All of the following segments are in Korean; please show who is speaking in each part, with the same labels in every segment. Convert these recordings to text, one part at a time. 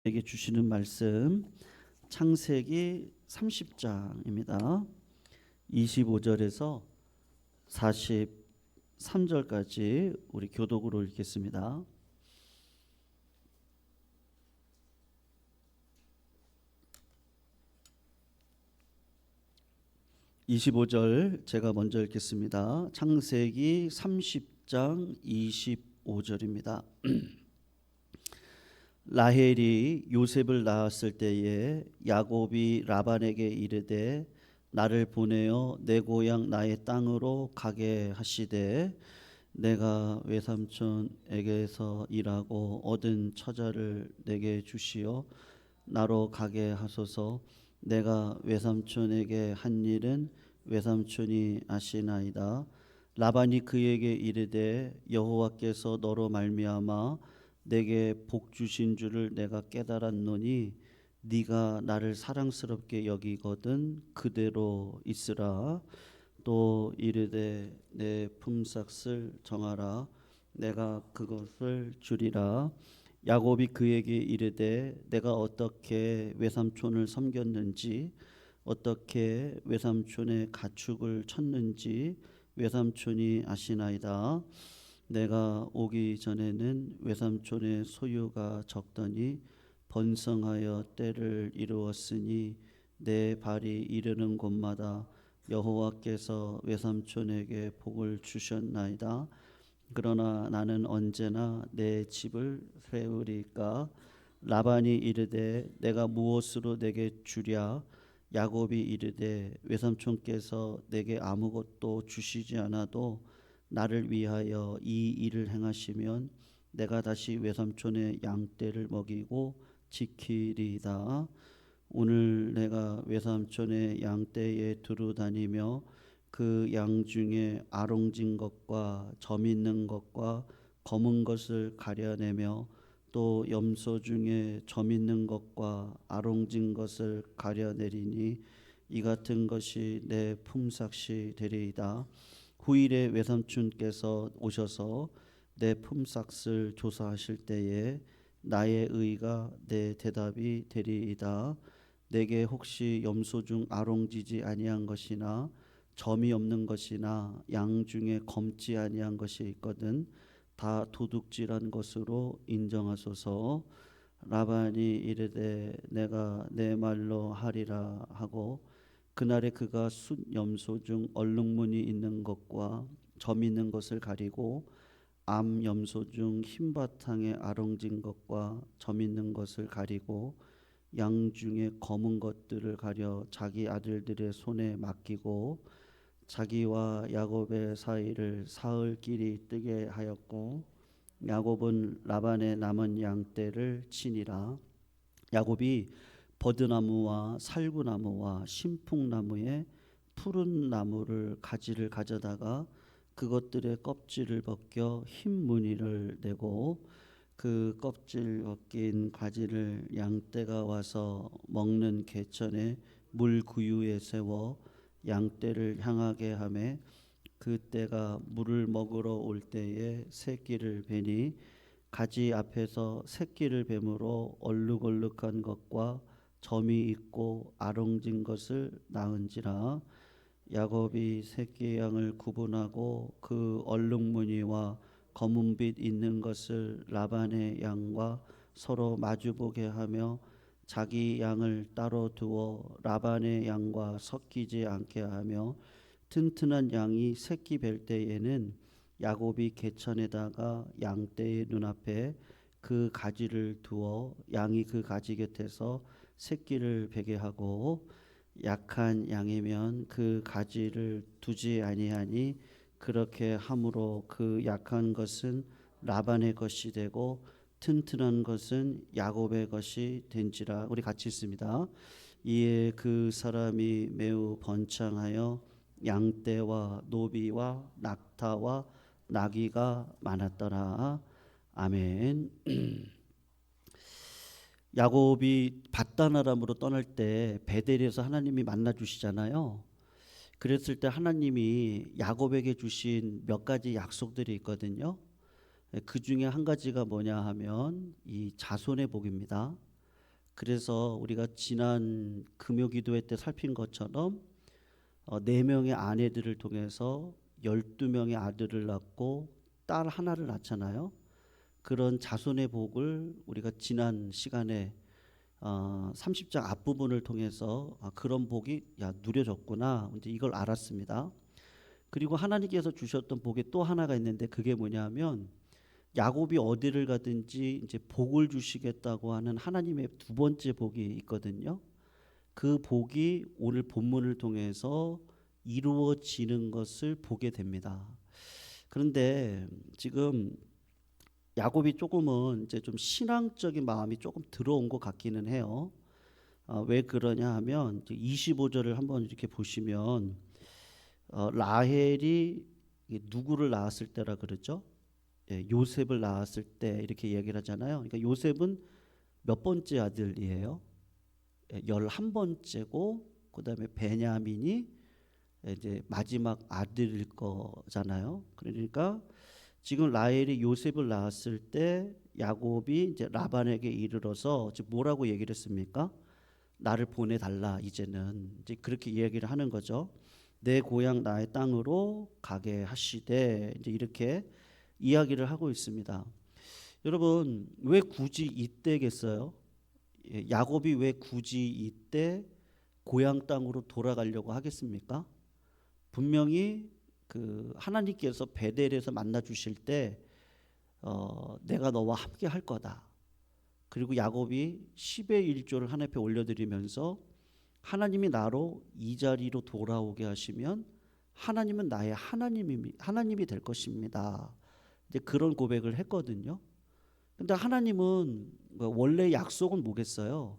Speaker 1: 에게 주시는 말씀 창세기 30장입니다. 25절에서 43절까지 우리 교독으로 읽겠습니다. 25절 제가 먼저 읽겠습니다. 창세기 30장 25절입니다. 라헬이 요셉을 낳았을 때에 야곱이 라반에게 이르되 나를 보내어 내 고향 나의 땅으로 가게 하시되 내가 외삼촌에게서 일하고 얻은 처자를 내게 주시어 나로 가게 하소서. 내가 외삼촌에게 한 일은 외삼촌이 아시나이다. 라반이 그에게 이르되 여호와께서 너로 말미암아 내게 복 주신 줄을 내가 깨달았노니 네가 나를 사랑스럽게 여기거든 그대로 있으라. 또 이르되 내 품삯을 정하라. 내가 그것을 주리라. 야곱이 그에게 이르되 내가 어떻게 외삼촌을 섬겼는지 어떻게 외삼촌의 가축을 쳤는지 외삼촌이 아시나이다. 내가 오기 전에는 외삼촌의 소유가 적더니 번성하여 때를 이루었으니 내 발이 이르는 곳마다 여호와께서 외삼촌에게 복을 주셨나이다. 그러나 나는 언제나 내 집을 세우리까. 라반이 이르되 내가 무엇으로 내게 주랴. 야곱이 이르되 외삼촌께서 내게 아무것도 주시지 않아도 나를 위하여 이 일을 행하시면 내가 다시 외삼촌의 양떼를 먹이고 지키리이다. 오늘 내가 외삼촌의 양떼에 두루 다니며 그 양 중에 아롱진 것과 점 있는 것과 검은 것을 가려내며 또 염소 중에 점 있는 것과 아롱진 것을 가려내리니 이 같은 것이 내 품삯이 되리이다. 후일에 외삼촌께서 오셔서 내 품삯을 조사하실 때에 나의 의가 내 대답이 되리이다. 내게 혹시 염소 중 아롱지지 아니한 것이나 점이 없는 것이나 양 중에 검지 아니한 것이 있거든 다 도둑질한 것으로 인정하소서. 라반이 이르되 내가 내 말로 하리라 하고 그날에 그가 숫 염소 중 얼룩무늬 있는 것과 점 있는 것을 가리고 암 염소 중 흰 바탕에 아롱진 것과 점 있는 것을 가리고 양 중에 검은 것들을 가려 자기 아들들의 손에 맡기고 자기와 야곱의 사이를 사흘 길이 뜨게 하였고 야곱은 라반의 남은 양떼를 치니라. 야곱이 버드나무와 살구나무와 신풍나무의 푸른 나무를 가지를 가져다가 그것들의 껍질을 벗겨 흰 무늬를 내고 그 껍질 벗긴 가지를 양떼가 와서 먹는 개천의 물 구유에 세워 양떼를 향하게 하매 그 떼가 물을 먹으러 올 때에 새끼를 베니 가지 앞에서 새끼를 뱀으로 얼룩얼룩한 것과 점이 있고 아롱진 것을 낳은지라. 야곱이 새끼 양을 구분하고 그 얼룩무늬와 검은빛 있는 것을 라반의 양과 서로 마주보게 하며 자기 양을 따로 두어 라반의 양과 섞이지 않게 하며 튼튼한 양이 새끼 뵐 때에는 야곱이 개천에다가 양떼의 눈앞에 그 가지를 두어 양이 그 가지 곁에서 새끼를 베게 하고 약한 양이면 그 가지를 두지 아니하니 그렇게 함으로 그 약한 것은 라반의 것이 되고 튼튼한 것은 야곱의 것이 된지라. 우리 같이 읽습니다. 이에 그 사람이 매우 번창하여 양떼와 노비와 낙타와 나귀가 많았더라. 아멘. 야곱이 밧단아람으로 떠날 때 베델에서 하나님이 만나 주시잖아요. 그랬을 때 하나님이 야곱에게 주신 몇 가지 약속들이 있거든요. 그 중에 한 가지가 뭐냐 하면 이 자손의 복입니다. 그래서 우리가 지난 금요 기도회 때 살핀 것처럼 4명의 아내들을 통해서 12명의 아들을 낳고 딸 하나를 낳잖아요. 그런 자손의 복을 우리가 지난 시간에 30장 앞부분을 통해서 그런 복이 누려졌구나 이제 이걸 알았습니다. 그리고 하나님께서 주셨던 복이 또 하나가 있는데 그게 뭐냐면 야곱이 어디를 가든지 이제 복을 주시겠다고 하는 하나님의 두 번째 복이 있거든요. 그 복이 오늘 본문을 통해서 이루어지는 것을 보게 됩니다. 그런데 지금 야곱이 조금은 이제 좀 신앙적인 마음이 조금 들어온 것 같기는 해요. 왜 그러냐 하면 25절을 한번 이렇게 보시면 라헬이 누구를 낳았을 때라 그러죠? 요셉을 낳았을 때 이렇게 얘기를 하잖아요. 그러니까 요셉은 몇 번째 아들이에요? 11번째고 그다음에 베냐민이 이제 마지막 아들일 거잖아요. 그러니까 지금 라헬이 요셉을 낳았을 때 야곱이 이제 라반에게 이르러서 지금 뭐라고 얘기를 했습니까? 나를 보내달라 이제는 이제 그렇게 이야기를 하는 거죠. 내 고향 나의 땅으로 가게 하시되 이제 이렇게 이야기를 하고 있습니다. 여러분 왜 굳이 이때겠어요? 야곱이 왜 굳이 이때 고향 땅으로 돌아가려고 하겠습니까? 분명히 그 하나님께서 베델에서 만나 주실 때 내가 너와 함께 할 거다. 그리고 야곱이 10의 1조를 하나님 앞에 올려드리면서 하나님이 나로 이 자리로 돌아오게 하시면 하나님은 나의 하나님이 될 것입니다. 이제 그런 고백을 했거든요. 근데 하나님은 원래 약속은 뭐겠어요?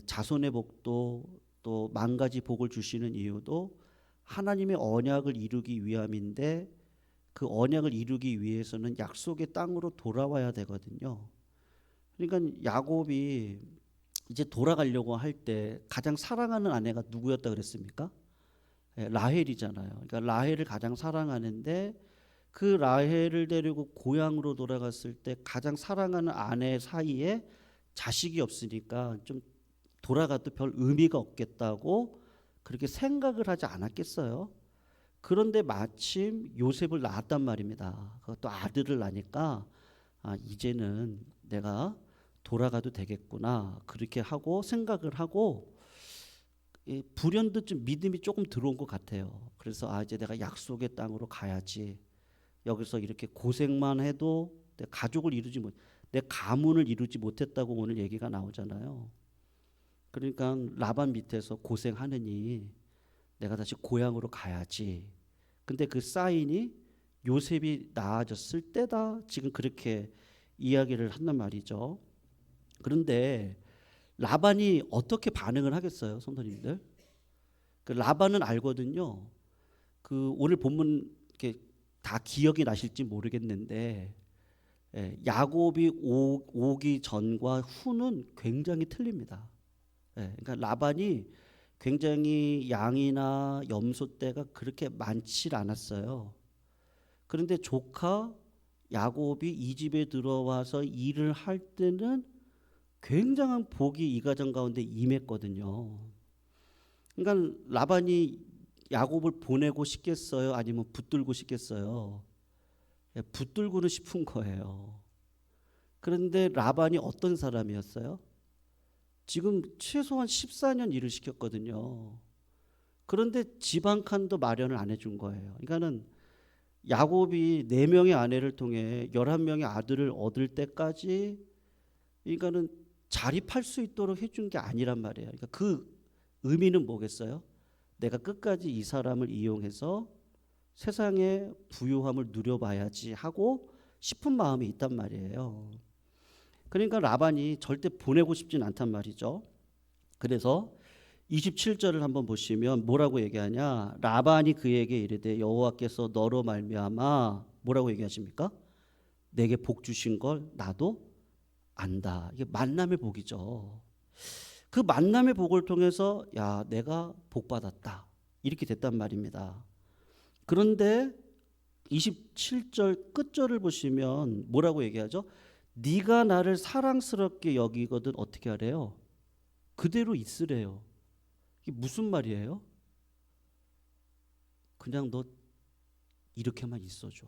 Speaker 1: 자손의 복도 또 만 가지 복을 주시는 이유도 하나님의 언약을 이루기 위함인데 그 언약을 이루기 위해서는 약속의 땅으로 돌아와야 되거든요. 그러니까 야곱이 이제 돌아가려고 할 때 가장 사랑하는 아내가 누구였다 그랬습니까? 라헬이잖아요. 그러니까 라헬을 가장 사랑하는데 그 라헬을 데리고 고향으로 돌아갔을 때 가장 사랑하는 아내 사이에 자식이 없으니까 좀 돌아가도 별 의미가 없겠다고 그렇게 생각을 하지 않았겠어요. 그런데 마침 요셉을 낳았단 말입니다. 그것도 아들을 낳으니까 이제는 내가 돌아가도 되겠구나 그렇게 하고 생각을 하고 불현듯 좀 믿음이 조금 들어온 것 같아요. 그래서 이제 내가 약속의 땅으로 가야지. 여기서 이렇게 고생만 해도 내 가족을 이루지 못, 내 가문을 이루지 못했다고 오늘 얘기가 나오잖아요. 그러니까 라반 밑에서 고생하느니 내가 다시 고향으로 가야지. 근데 그 사인이 요셉이 나아졌을 때다. 지금 그렇게 이야기를 한단 말이죠. 그런데 라반이 어떻게 반응을 하겠어요, 성도님들? 그 라반은 알거든요. 그 오늘 본문 이렇게 다 기억이 나실지 모르겠는데 야곱이 오기 전과 후는 굉장히 틀립니다. 그러니까 라반이 굉장히 양이나 염소 떼가 그렇게 많지 않았어요. 그런데 조카 야곱이 이 집에 들어와서 일을 할 때는 굉장한 복이 이 가정 가운데 임했거든요. 그러니까 라반이 야곱을 보내고 싶겠어요? 아니면 붙들고 싶겠어요? 붙들고는 싶은 거예요. 그런데 라반이 어떤 사람이었어요? 지금 최소한 14년 일을 시켰거든요. 그런데 집 한 칸도 마련을 안 해준 거예요. 그러니까는 야곱이 4명의 아내를 통해 11명의 아들을 얻을 때까지 그러니까는 자립할 수 있도록 해준 게 아니란 말이에요. 그러니까 그 의미는 뭐겠어요? 내가 끝까지 이 사람을 이용해서 세상의 부유함을 누려봐야지 하고 싶은 마음이 있단 말이에요. 그러니까 라반이 절대 보내고 싶진 않단 말이죠. 그래서 27절을 한번 보시면 뭐라고 얘기하냐? 라반이 그에게 이르되 여호와께서 너로 말미암아 뭐라고 얘기하십니까? 내게 복 주신 걸 나도 안다. 이게 만남의 복이죠. 그 만남의 복을 통해서 야, 내가 복 받았다. 이렇게 됐단 말입니다. 그런데 27절 끝절을 보시면 뭐라고 얘기하죠? 네가 나를 사랑스럽게 여기거든 어떻게 하래요? 그대로 있으래요. 이게 무슨 말이에요? 그냥 너 이렇게만 있어줘.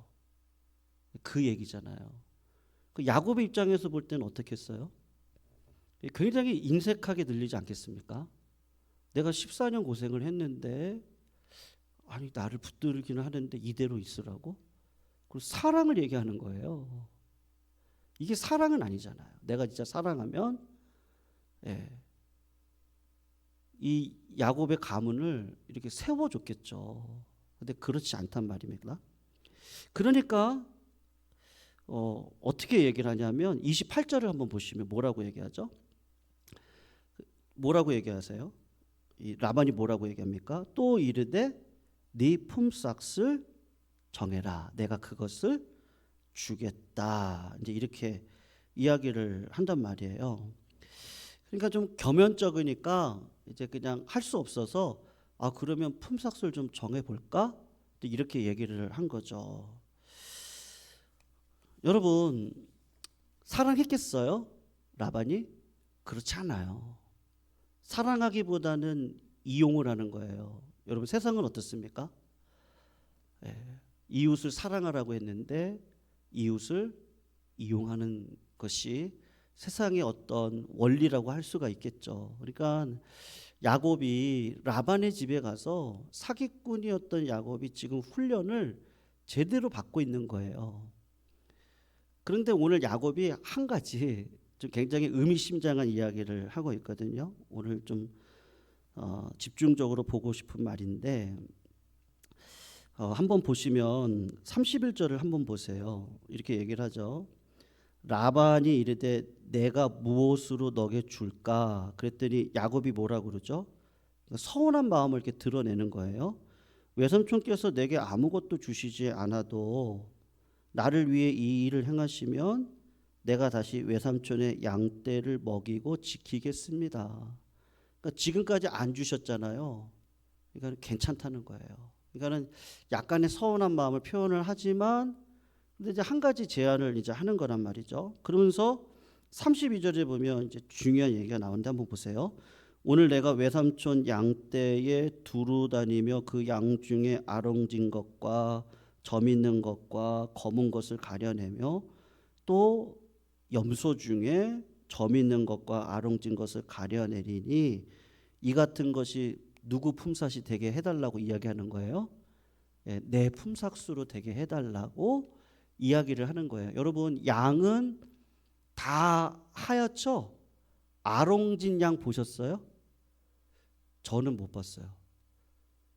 Speaker 1: 그 얘기잖아요. 그 야곱의 입장에서 볼 때는 어떻게 했어요? 굉장히 인색하게 들리지 않겠습니까? 내가 14년 고생을 했는데 아니 나를 붙들기는 하는데 이대로 있으라고? 그리고 사랑을 얘기하는 거예요. 이게 사랑은 아니잖아요. 내가 진짜 사랑하면 예, 이 야곱의 가문을 이렇게 세워줬겠죠. 근데 그렇지 않단 말입니다. 그러니까 어떻게 얘기를 하냐면 28절을 한번 보시면 뭐라고 얘기하죠? 뭐라고 얘기하세요? 이 라반이 뭐라고 얘기합니까? 또 이르되 네 품삯을 정해라. 내가 그것을 주겠다. 이제 이렇게 이야기를 한단 말이에요. 그러니까 좀 겸연쩍으니까 이제 그냥 할 수 없어서 아 그러면 품삯을 좀 정해 볼까? 이렇게 얘기를 한 거죠. 여러분 사랑했겠어요? 라반이? 그렇지 않아요. 사랑하기보다는 이용을 하는 거예요. 여러분 세상은 어떻습니까? 예, 이웃을 사랑하라고 했는데 이웃을 이용하는 것이 세상의 어떤 원리라고 할 수가 있겠죠. 그러니까 야곱이 라반의 집에 가서 사기꾼이었던 야곱이 지금 훈련을 제대로 받고 있는 거예요. 그런데 오늘 야곱이 한 가지 좀 굉장히 의미심장한 이야기를 하고 있거든요. 오늘 좀 집중적으로 보고 싶은 말인데 한번 보시면 31절을 한번 보세요. 이렇게 얘기를 하죠. 라반이 이르되 내가 무엇으로 너게 줄까? 그랬더니 야곱이 뭐라고 그러죠? 서운한 마음을 이렇게 드러내는 거예요. 외삼촌께서 내게 아무것도 주시지 않아도 나를 위해 이 일을 행하시면 내가 다시 외삼촌의 양떼를 먹이고 지키겠습니다. 그러니까 지금까지 안 주셨잖아요. 그러니까 괜찮다는 거예요. 그러니까는 약간의 서운한 마음을 표현을 하지만 근데 이제 한 가지 제안을 이제 하는 거란 말이죠. 그러면서 32절에 보면 이제 중요한 얘기가 나오는데 한번 보세요. 오늘 내가 외삼촌 양떼에 두루 다니며 그 양 중에 아롱진 것과 점 있는 것과 검은 것을 가려내며 또 염소 중에 점 있는 것과 아롱진 것을 가려내리니 이 같은 것이 누구 품삯이 되게 해달라고 이야기하는 거예요. 예, 내 품삯으로 되게 해달라고 이야기를 하는 거예요. 여러분 양은 다 하얗죠? 아롱진 양 보셨어요? 저는 못 봤어요.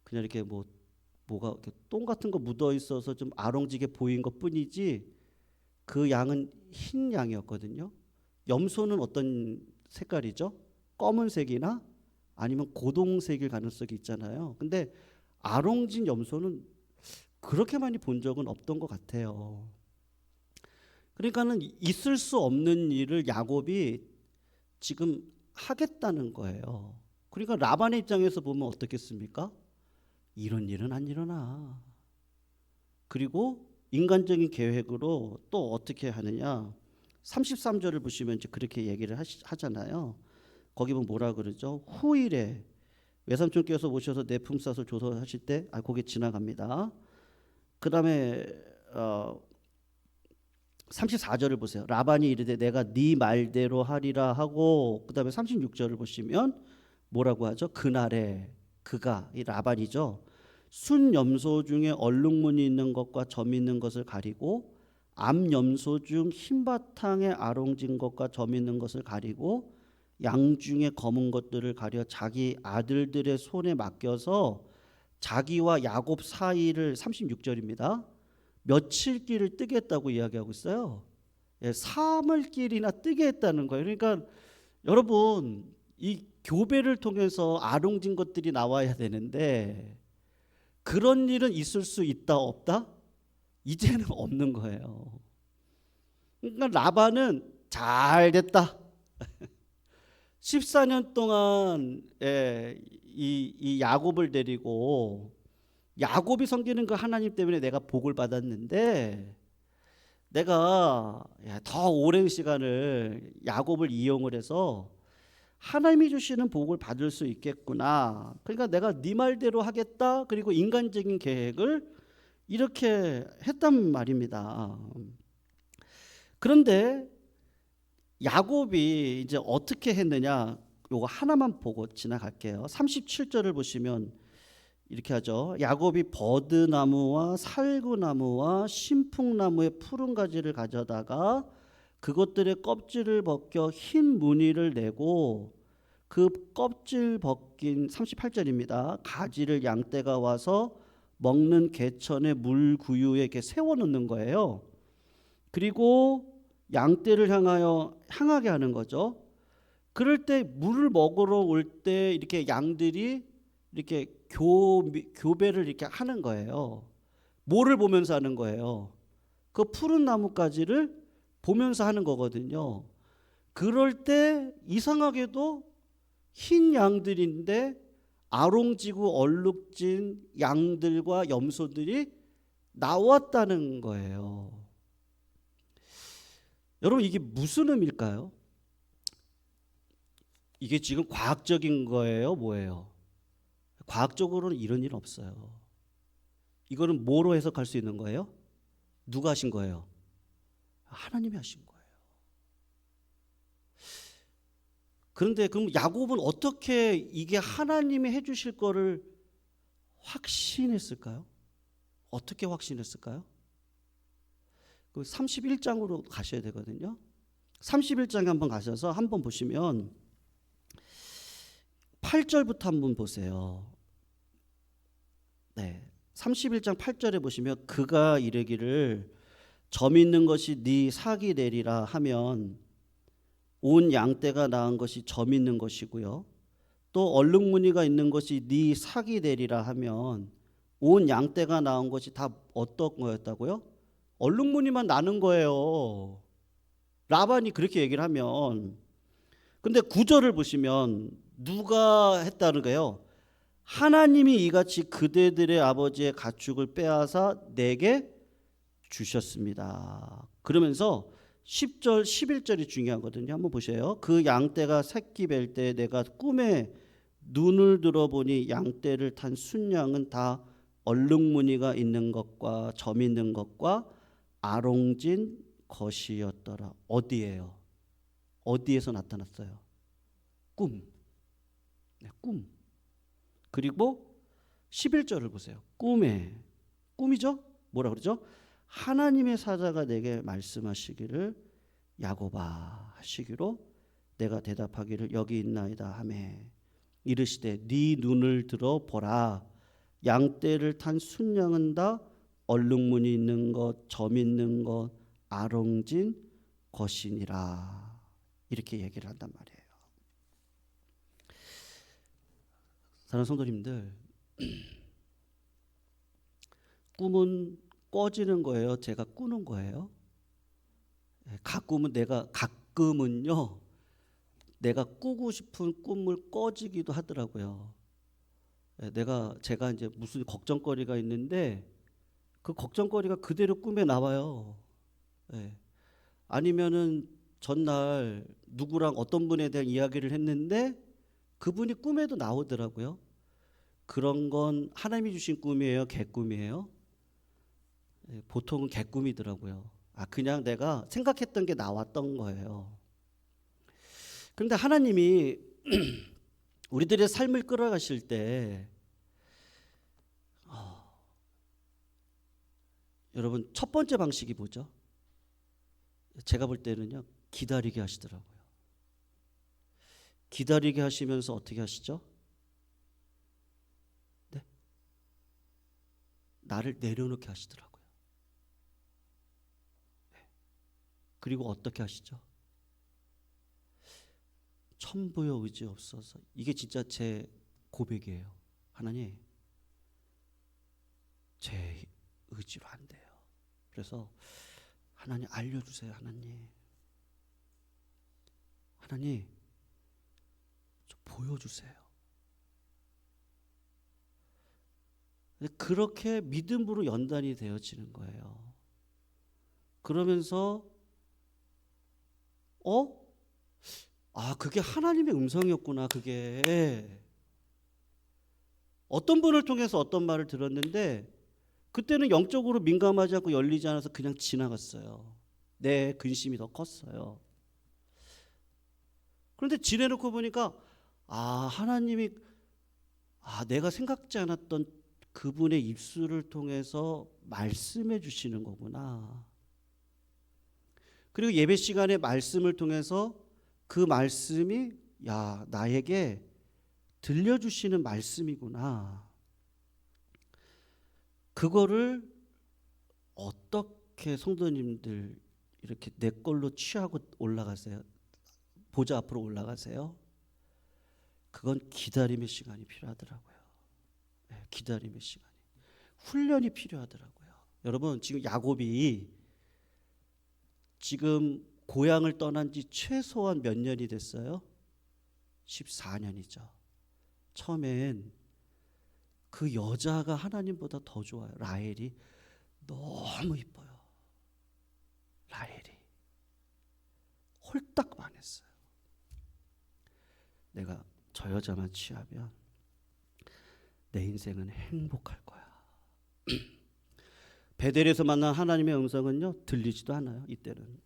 Speaker 1: 그냥 이렇게 뭐가 이렇게 똥 같은 거 묻어 있어서 좀 아롱지게 보인 것 뿐이지 그 양은 흰 양이었거든요. 염소는 어떤 색깔이죠? 검은색이나 아니면 고동색일 가능성이 있잖아요. 근데 아롱진 염소는 그렇게 많이 본 적은 없던 것 같아요. 그러니까는 있을 수 없는 일을 야곱이 지금 하겠다는 거예요. 그러니까 라반의 입장에서 보면 어떻겠습니까? 이런 일은 안 일어나. 그리고 인간적인 계획으로 또 어떻게 하느냐? 33절을 보시면 이제 그렇게 얘기를 하잖아요. 거기 보면 뭐라 그러죠? 후일에 외삼촌께서 오셔서 내 품삯을 조사하실 때, 거기 지나갑니다. 그 다음에 34절을 보세요. 라반이 이르되 내가 네 말대로 하리라 하고 그 다음에 36절을 보시면 뭐라고 하죠? 그날에 그가 이 라반이죠. 순 염소 중에 얼룩무늬 있는 것과 점 있는 것을 가리고 암 염소 중 흰 바탕에 아롱진 것과 점 있는 것을 가리고 양 중에 검은 것들을 가려 자기 아들들의 손에 맡겨서 자기와 야곱 사이를 36절입니다. 며칠 길을 뜨게 했다고 이야기하고 있어요. 예, 3일길이나 뜨게 했다는 거예요. 그러니까 여러분 이 교배를 통해서 아롱진 것들이 나와야 되는데 그런 일은 있을 수 있다 없다? 이제는 없는 거예요. 그러니까 라반은 잘 됐다. 14년 동안 이 야곱을 데리고 야곱이 섬기는 그 하나님 때문에 내가 복을 받았는데 내가 더 오랜 시간을 야곱을 이용을 해서 하나님이 주시는 복을 받을 수 있겠구나. 그러니까 내가 네 말대로 하겠다. 그리고 인간적인 계획을 이렇게 했단 말입니다. 그런데 야곱이 이제 어떻게 했느냐? 요거 하나만 보고 지나갈게요. 37절을 보시면 이렇게 하죠. 야곱이 버드나무와 살구나무와 신풍나무의 푸른 가지를 가져다가 그것들의 껍질을 벗겨 흰 무늬를 내고 그 껍질 벗긴 38절입니다. 가지를 양떼가 와서 먹는 개천의 물구유에 이렇게 세워놓는 거예요. 그리고 양떼를 향하게 하는 거죠. 그럴 때 물을 먹으러 올 때 이렇게 양들이 이렇게 교배를 이렇게 하는 거예요. 뭐를 보면서 하는 거예요? 그 푸른 나뭇가지를 보면서 하는 거거든요. 그럴 때 이상하게도 흰 양들인데 아롱지고 얼룩진 양들과 염소들이 나왔다는 거예요. 여러분 이게 무슨 의미일까요? 이게 지금 과학적인 거예요? 뭐예요? 과학적으로는 이런 일 없어요. 이거는 뭐로 해석할 수 있는 거예요? 누가 하신 거예요? 하나님이 하신 거예요. 그런데 그럼 야곱은 어떻게 이게 하나님이 해주실 거를 확신했을까요? 어떻게 확신했을까요? 그 31장으로 가셔야 되거든요. 31장에 한번 가셔서 한번 보시면 8절부터 한번 보세요. 네, 31장 8절에 보시면 그가 이르기를 점 있는 것이 네 삭이 되리라 하면 온 양떼가 낳은 것이 점 있는 것이고요. 또 얼룩무늬가 있는 것이 네 삭이 되리라 하면 온 양떼가 낳은 것이 다 어떤 거였다고요? 얼룩무늬만 나는 거예요. 라반이 그렇게 얘기를 하면. 근데 9절을 보시면 누가 했다는 거예요? 하나님이 이같이 그대들의 아버지의 가축을 빼앗아 내게 주셨습니다. 그러면서 10절 11절이 중요하거든요. 한번 보세요. 그 양떼가 새끼 뵐 때 내가 꿈에 눈을 들어보니 양떼를 탄 순양은 다 얼룩무늬가 있는 것과 점 있는 것과 아롱진 것이었더라. 어디예요? 어디에서 나타났어요? 꿈. 네, 꿈. 그리고 11절을 보세요. 꿈에. 꿈이죠? 뭐라 그러죠? 하나님의 사자가 내게 말씀하시기를 야곱아 하시기로 내가 대답하기를 여기 있나이다 하매 이르시되 네 눈을 들어 보라 양떼를 탄 순양은 다 얼룩무늬 있는 것, 점 있는 것, 아롱진 것이니라. 이렇게 얘기를 한단 말이에요. 사랑하는 성도님들, 꿈은 꿔지는 거예요? 제가 꾸는 거예요? 가끔은요, 내가 꾸고 싶은 꿈을 꿔지기도 하더라고요. 제가 이제 무슨 걱정거리가 있는데 그 걱정거리가 그대로 꿈에 나와요. 아니면은 전날 누구랑 어떤 분에 대한 이야기를 했는데 그분이 꿈에도 나오더라고요. 그런 건 하나님이 주신 꿈이에요? 개꿈이에요? 보통은 개꿈이더라고요. 그냥 내가 생각했던 게 나왔던 거예요. 그런데 하나님이 우리들의 삶을 끌어가실 때 여러분 첫 번째 방식이 뭐죠? 제가 볼 때는요, 기다리게 하시더라고요. 기다리게 하시면서 어떻게 하시죠? 네? 나를 내려놓게 하시더라고요. 그리고 어떻게 하시죠? 천부여 의지 없어서. 이게 진짜 제 고백이에요. 하나님, 제 의지로 안 돼요. 그래서 하나님 알려주세요. 하나님 좀 보여주세요. 그렇게 믿음으로 연단이 되어지는 거예요. 그러면서 그게 하나님의 음성이었구나. 그게 어떤 분을 통해서 어떤 말을 들었는데 그때는 영적으로 민감하지 않고 열리지 않아서 그냥 지나갔어요. 내 근심이 더 컸어요. 그런데 지내놓고 보니까 하나님이 내가 생각지 않았던 그분의 입술을 통해서 말씀해 주시는 거구나. 그리고 예배 시간에 말씀을 통해서 그 말씀이 나에게 들려주시는 말씀이구나. 그거를 어떻게 성도님들 이렇게 내 걸로 취하고 올라가세요? 보좌 앞으로 올라가세요? 그건 기다림의 시간이 필요하더라고요. 기다림의 시간이. 훈련이 필요하더라고요. 여러분, 지금 야곱이 지금 고향을 떠난 지 최소한 몇 년이 됐어요? 14년이죠. 처음엔 그 여자가 하나님보다 더 좋아요. 라헬이 너무 이뻐요. 라헬이 홀딱 반했어요. 내가 저 여자만 취하면 내 인생은 행복할 거야. 베델에서 만난 하나님의 음성은요, 들리지도 않아요. 이때는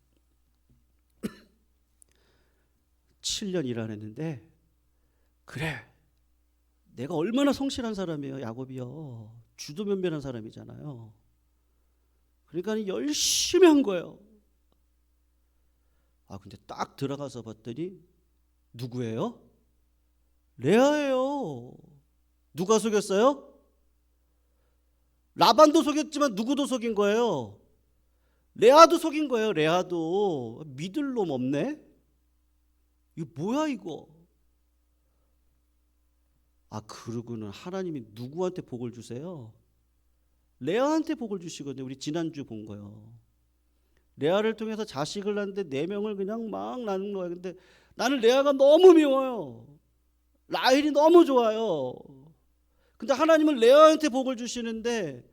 Speaker 1: 7년 일하는데, 그래, 내가 얼마나 성실한 사람이에요. 야곱이요, 주도면밀한 사람이잖아요. 그러니까 열심히 한 거예요. 근데 딱 들어가서 봤더니 누구예요? 레아예요. 누가 속였어요? 라반도 속였지만 누구도 속인 거예요? 레아도 속인 거예요. 레아도. 믿을 놈 없네. 이거 뭐야 이거? 그러고는 하나님이 누구한테 복을 주세요? 레아한테 복을 주시거든요. 우리 지난주 본 거요. 레아를 통해서 자식을 낳는데 4명을 그냥 막 낳는 거예요. 근데 나는 레아가 너무 미워요. 라헬이 너무 좋아요. 근데 하나님은 레아한테 복을 주시는데,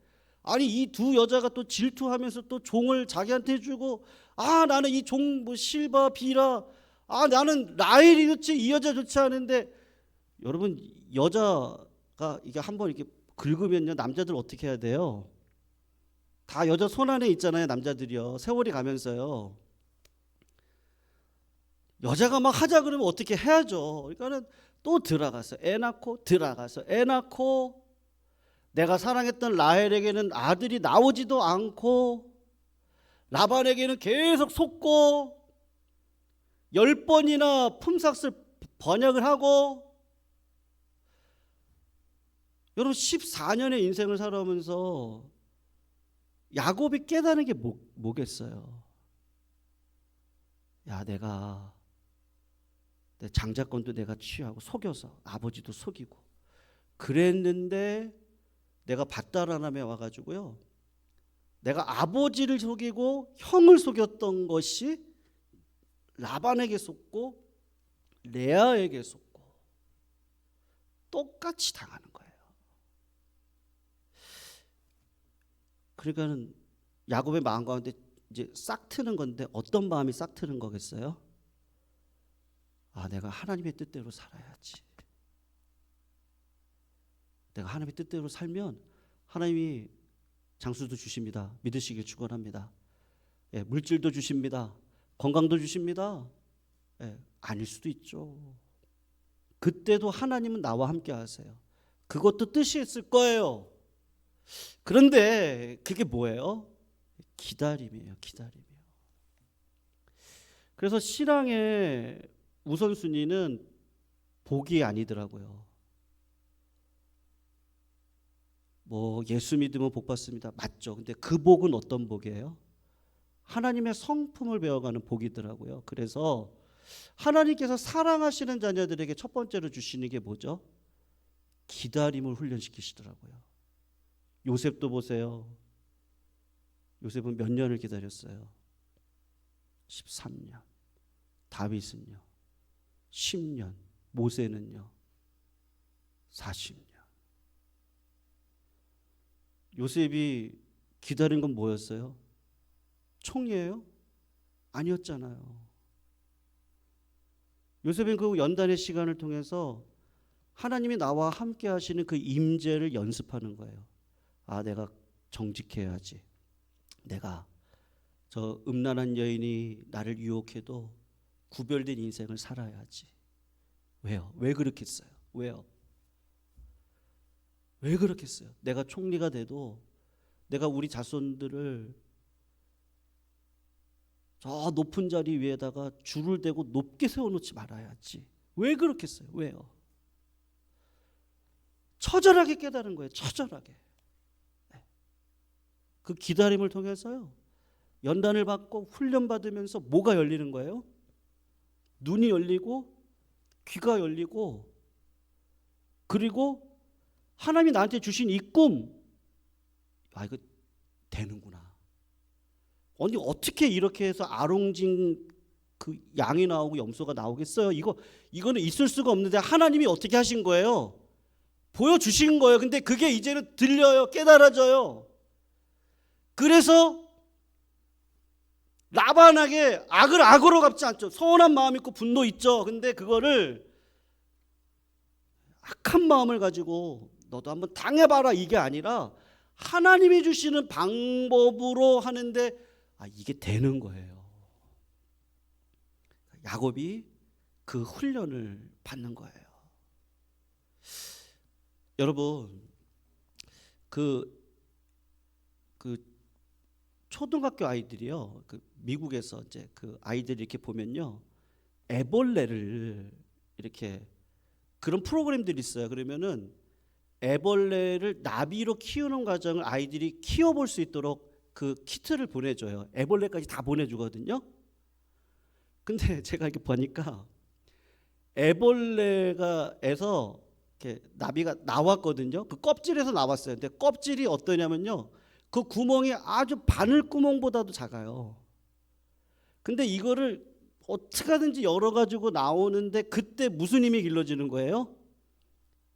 Speaker 1: 이 두 여자가 또 질투하면서 또 종을 자기한테 주고, 나는 이 종 실바 비라, 나는 라헬이 좋지 이 여자 좋지 않은데. 여러분, 여자가 이게 한번 이렇게 긁으면요, 남자들 어떻게 해야 돼요? 다 여자 손 안에 있잖아요. 남자들이요, 세월이 가면서요. 여자가 막 하자 그러면 어떻게 해야죠. 그러니까는 또 들어가서 애 낳고, 들어가서 애 낳고, 내가 사랑했던 라헬에게는 아들이 나오지도 않고, 라반에게는 계속 속고, 10번이나 품삯을 번역을 하고. 여러분, 14년의 인생을 살아오면서 야곱이 깨달은 게 뭐겠어요? 내 장자권도 내가 취하고 속여서 아버지도 속이고 그랬는데, 내가 밧다라남에 와가지고요, 내가 아버지를 속이고 형을 속였던 것이 라반에게 속고 레아에게 속고 똑같이 당하는 거예요. 그러니까는 야곱의 마음 가운데 이제 싹 트는 건데, 어떤 마음이 싹 트는 거겠어요? 내가 하나님의 뜻대로 살아야지. 내가 하나님의 뜻대로 살면 하나님이 장수도 주십니다. 믿으시길 축원합니다. 물질도 주십니다. 건강도 주십니다. 아닐 수도 있죠. 그때도 하나님은 나와 함께 하세요. 그것도 뜻이 있을 거예요. 그런데 그게 뭐예요? 기다림이에요. 기다림이에요. 그래서 신앙의 우선순위는 복이 아니더라고요. 예수 믿으면 복 받습니다. 맞죠. 근데 그 복은 어떤 복이에요? 하나님의 성품을 배워가는 복이더라고요. 그래서 하나님께서 사랑하시는 자녀들에게 첫 번째로 주시는 게 뭐죠? 기다림을 훈련시키시더라고요. 요셉도 보세요. 요셉은 몇 년을 기다렸어요? 13년. 다윗은요? 10년. 모세는요? 40년. 요셉이 기다린 건 뭐였어요? 총리예요? 아니었잖아요. 요셉은 그 연단의 시간을 통해서 하나님이 나와 함께 하시는 그 임재를 연습하는 거예요. 아, 내가 정직해야지. 내가 저 음란한 여인이 나를 유혹해도 구별된 인생을 살아야지. 왜요? 왜 그렇겠어요? 왜요? 왜 그렇겠어요? 내가 총리가 돼도 내가 우리 자손들을 저 높은 자리 위에다가 줄을 대고 높게 세워놓지 말아야지. 왜 그렇겠어요? 왜요? 처절하게 깨달은 거예요. 처절하게. 그 기다림을 통해서요, 연단을 받고 훈련받으면서 뭐가 열리는 거예요? 눈이 열리고 귀가 열리고, 그리고 하나님이 나한테 주신 이 꿈, 아, 이거 되는구나. 아니, 어떻게 이렇게 해서 아롱진 그 양이 나오고 염소가 나오겠어요? 이거는 있을 수가 없는데 하나님이 어떻게 하신 거예요? 보여주신 거예요. 근데 그게 이제는 들려요. 깨달아져요. 그래서 라반에게 악을 악으로 갚지 않죠. 서운한 마음 있고 분노 있죠. 근데 그거를 악한 마음을 가지고 너도 한번 당해봐라, 이게 아니라 하나님이 주시는 방법으로 하는데, 아, 이게 되는 거예요. 야곱이 그 훈련을 받는 거예요. 여러분, 그 초등학교 아이들이요, 그 미국에서 이제 그 아이들이 이렇게 보면요, 애벌레를 이렇게 그런 프로그램들이 있어요. 그러면은 애벌레를 나비로 키우는 과정을 아이들이 키워볼 수 있도록 그 키트를 보내줘요. 애벌레까지 다 보내주거든요. 근데 제가 이렇게 보니까 애벌레가에서 이렇게 나비가 나왔거든요. 그 껍질에서 나왔어요. 근데 껍질이 어떠냐면요, 그 구멍이 아주 바늘 구멍보다도 작아요. 근데 이거를 어떻게 하든지 열어가지고 나오는데, 그때 무슨 힘이 길러지는 거예요?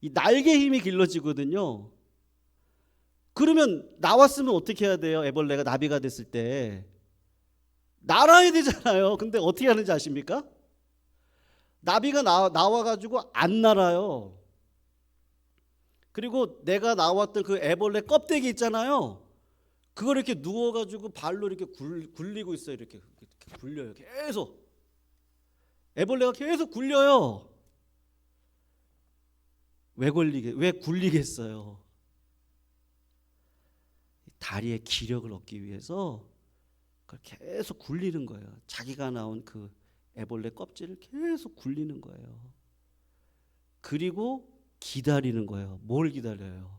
Speaker 1: 이 날개 힘이 길러지거든요. 그러면 나왔으면 어떻게 해야 돼요? 애벌레가 나비가 됐을 때 날아야 되잖아요. 근데 어떻게 하는지 아십니까? 나비가 나와가지고 안 날아요. 그리고 내가 나왔던 그 애벌레 껍데기 있잖아요. 그걸 이렇게 누워가지고 발로 이렇게 굴리고 있어요. 이렇게 굴려요. 계속. 애벌레가 계속 굴려요. 왜 굴리겠어요? 다리에 기력을 얻기 위해서 그걸 계속 굴리는 거예요. 자기가 나온 그 애벌레 껍질을 계속 굴리는 거예요. 그리고 기다리는 거예요. 뭘 기다려요?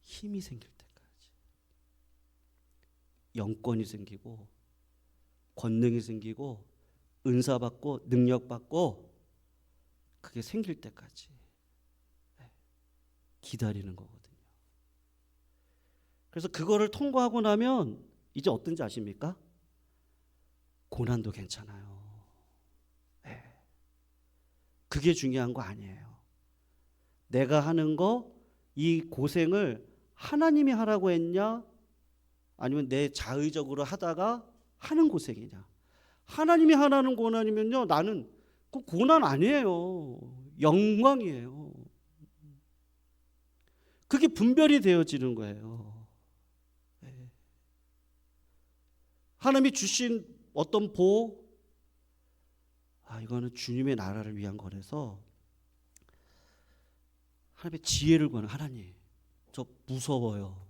Speaker 1: 힘이 생길 때까지. 영권이 생기고 권능이 생기고 은사 받고 능력 받고, 그게 생길 때까지 기다리는 거거든요. 그래서 그거를 통과하고 나면 이제 어떤지 아십니까? 고난도 괜찮아요. 네. 그게 중요한 거 아니에요. 내가 하는 거, 이 고생을 하나님이 하라고 했냐, 아니면 내 자의적으로 하다가 하는 고생이냐. 하나님이 하라는 고난이면요, 나는 그 고난 아니에요. 영광이에요. 그게 분별이 되어지는 거예요. 네. 하나님이 주신 어떤 복, 아, 이거는 주님의 나라를 위한 거라서 하나님의 지혜를 구하는, 하나님, 저 무서워요.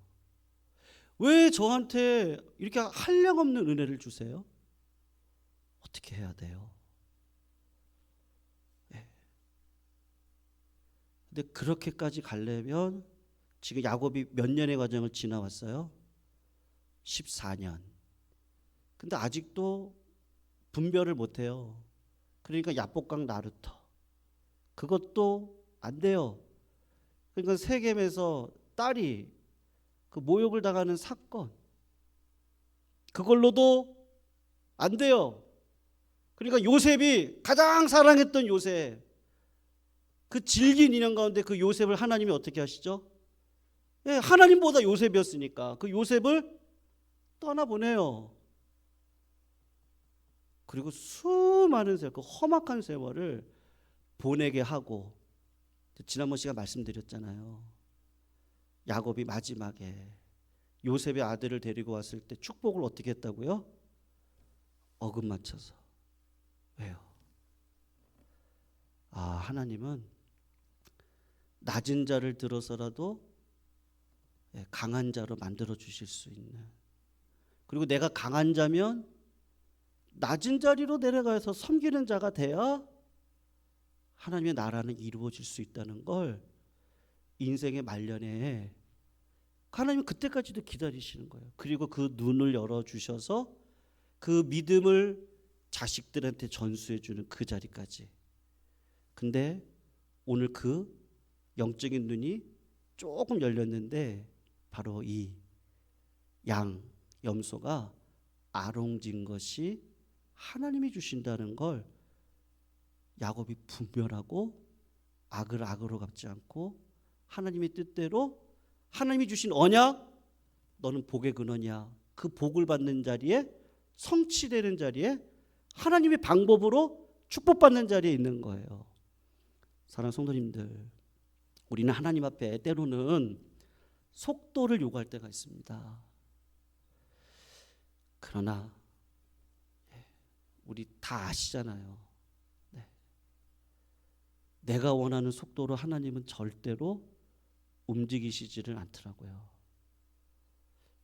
Speaker 1: 왜 저한테 이렇게 한량없는 은혜를 주세요? 어떻게 해야 돼요? 네. 근데 그렇게까지 가려면 지금 야곱이 몇 년의 과정을 지나왔어요? 14년. 근데 아직도 분별을 못해요. 그러니까 야복강 나루터, 그것도 안 돼요. 그러니까 세겜에서 딸이 그 모욕을 당하는 사건, 그걸로도 안 돼요. 그러니까 요셉이 가장 사랑했던 요셉, 그 질긴 인연 가운데 그 요셉을 하나님이 어떻게 하시죠? 예, 하나님보다 요셉이었으니까 그 요셉을 떠나보내요. 그리고 수많은 세월, 그 험악한 세월을 보내게 하고, 지난번 시간 말씀드렸잖아요. 야곱이 마지막에 요셉의 아들을 데리고 왔을 때 축복을 어떻게 했다고요? 어긋 맞춰서. 왜요? 하나님은 낮은 자를 들어서라도 강한 자로 만들어 주실 수 있는, 그리고 내가 강한 자면 낮은 자리로 내려가서 섬기는 자가 돼야 하나님의 나라는 이루어질 수 있다는 걸 인생의 말년에 하나님은 그때까지도 기다리시는 거예요. 그리고 그 눈을 열어주셔서 그 믿음을 자식들한테 전수해 주는 그 자리까지. 근데 오늘 그 영적인 눈이 조금 열렸는데 바로 이 양 염소가 아롱진 것이 하나님이 주신다는 걸 야곱이 분별하고 악을 악으로 갚지 않고 하나님의 뜻대로 하나님이 주신 언약, 너는 복의 근원이야. 그 복을 받는 자리에, 성취되는 자리에, 하나님의 방법으로 축복받는 자리에 있는 거예요. 사랑하는 성도님들, 우리는 하나님 앞에 때로는 속도를 요구할 때가 있습니다. 그러나 우리 다 아시잖아요. 내가 원하는 속도로 하나님은 절대로 움직이시지를 않더라고요.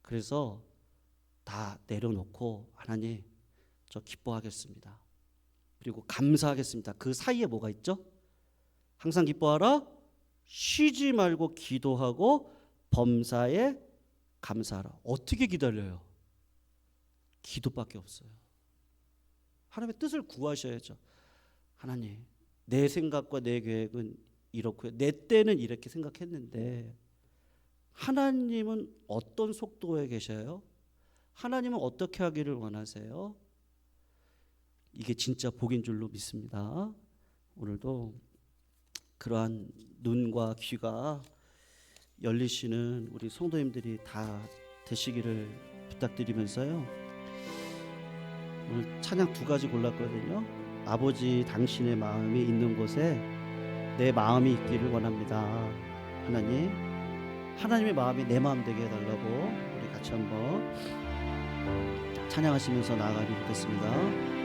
Speaker 1: 그래서 다 내려놓고 하나님, 저 기뻐하겠습니다. 그리고 감사하겠습니다. 그 사이에 뭐가 있죠? 항상 기뻐하라, 쉬지 말고 기도하고 범사에 감사하라. 어떻게 기다려요? 기도밖에 없어요. 하나님의 뜻을 구하셔야죠. 하나님, 내 생각과 내 계획은 이렇고요. 내 때는 이렇게 생각했는데 하나님은 어떤 속도에 계셔요? 하나님은 어떻게 하기를 원하세요? 이게 진짜 복인 줄로 믿습니다. 오늘도 그러한 눈과 귀가 열리시는 우리 성도님들이 다 되시기를 부탁드리면서요. 오늘 찬양 두 가지 골랐거든요. 아버지 당신의 마음이 있는 곳에 내 마음이 있기를 원합니다. 하나님, 하나님의 마음이 내 마음 되게 해달라고 우리 같이 한번 찬양하시면서 나아가도록 하겠습니다.